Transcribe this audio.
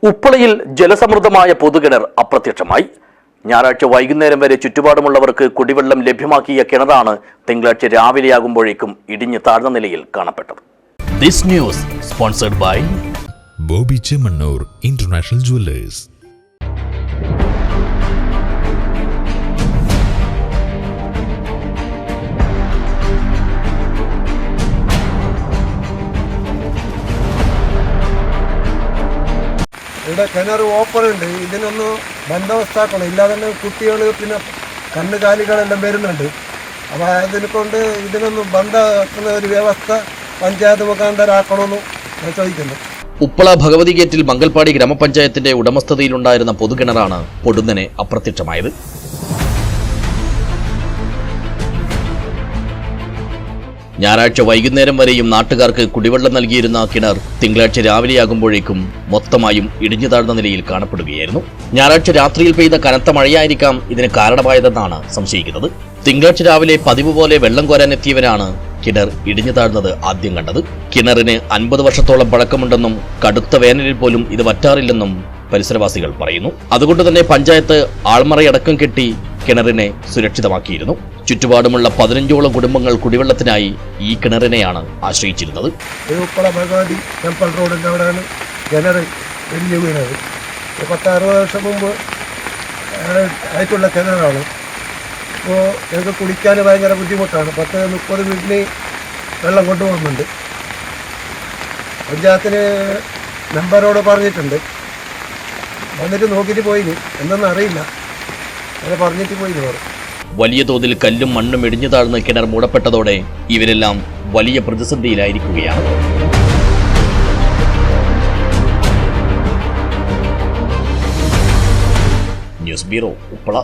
ഉപ്പളയിൽ ജലസമൃദ്ധമായ പൊതുകിണർ അപ്രത്യക്ഷമായി. ഞായറാഴ്ച വൈകുന്നേരം വരെ ചുറ്റുപാടുമുള്ളവർക്ക് കുടിവെള്ളം ലഭ്യമാക്കിയ കിണറാണ് തിങ്കളാഴ്ച രാവിലെയാകുമ്പോഴേക്കും ഇടിഞ്ഞ് താഴ്ന്ന നിലയിൽ കാണപ്പെട്ടത്. This news sponsored by Bobby Chemmanur international jewellers. ഇവിടെ കിണർ ഓപ്പൺ ഉണ്ട്. ഇതിനൊന്ന് ബന്ധവസ്ഥാക്കണം, ഇല്ലാതെ തന്നെ കുട്ടികൾ പിന്നെ കന്നുകാലികളെല്ലാം വരുന്നുണ്ട്. അപ്പോൾ അതിനെ കൊണ്ട് ഇതിനൊന്ന് ബന്ധമാക്കുന്ന ഒരു വ്യവസ്ഥ പഞ്ചായത്ത് മുഖാന്തരാക്കണമെന്ന് ഞാൻ ചോദിക്കുന്നു. ഉപ്പള ഭഗവതി ഗേറ്റിൽ മംഗൽപാടി ഗ്രാമപഞ്ചായത്തിന്റെ ഉടമസ്ഥതയിലുണ്ടായിരുന്ന പൊതുകിണറാണ് പൊടുന്നനെ അപ്രത്യക്ഷമായത്. ഞായറാഴ്ച വൈകുന്നേരം വരെയും നാട്ടുകാർക്ക് കുടിവെള്ളം നൽകിയിരുന്ന കിണർ തിങ്കളാഴ്ച രാവിലെയാകുമ്പോഴേക്കും മൊത്തമായും ഇടിഞ്ഞു താഴ്ന്ന നിലയിൽ കാണപ്പെടുകയായിരുന്നു. ഞായറാഴ്ച രാത്രിയിൽ പെയ്ത കനത്ത മഴയായിരിക്കാം ഇതിന് കാരണമായതെന്നാണ് സംശയിക്കുന്നത്. തിങ്കളാഴ്ച രാവിലെ പതിവ് പോലെ വെള്ളം കോരാനെത്തിയവരാണ് കിണർ ഇടിഞ്ഞു താഴ്ന്നത് ആദ്യം കണ്ടത്. കിണറിന് 50 വർഷത്തോളം പഴക്കമുണ്ടെന്നും കടുത്ത വേനലിൽ പോലും ഇത് വറ്റാറില്ലെന്നും പരിസരവാസികൾ പറയുന്നു. അതുകൊണ്ട് തന്നെ പഞ്ചായത്ത് ആൾമറയടക്കം കെട്ടി കിണറിനെ സുരക്ഷിതമാക്കിയിരുന്നു. ചുറ്റുപാടുമുള്ള 15ഓളം കുടുംബങ്ങൾ കുടിവെള്ളത്തിനായി ഈ കിണറിനെയാണ് ആശ്രയിച്ചിരുന്നത്. ഉപ്പള ഭഗവതി ടെമ്പിൾ റോഡിൻ്റെ അവിടെയാണ് കിണർ വലിയ വീണത്. 10-60 വർഷം മുമ്പ് ആയിട്ടുള്ള കിണറാണ്. അപ്പോൾ ഞങ്ങൾക്ക് കുടിക്കാൻ ഭയങ്കര ബുദ്ധിമുട്ടാണ്. 10-30 വീട്ടിന് വെള്ളം കൊണ്ടുപോകുന്നുണ്ട്. പഞ്ചായത്തിന് മെമ്പറോട് പറഞ്ഞിട്ടുണ്ട്, വന്നിട്ട് നോക്കിയിട്ട് പോയിന്, എന്തെന്ന് അറിയില്ല, അങ്ങനെ പറഞ്ഞിട്ട് പോയി. വലിയ തോതിൽ കല്ലും മണ്ണും ഇടിഞ്ഞു താഴ്ന്ന് കിണർ മൂടപ്പെട്ടതോടെ ഇവരെല്ലാം വലിയ പ്രതിസന്ധിയിലായിരിക്കുകയാണ്. News bureau, Uppala.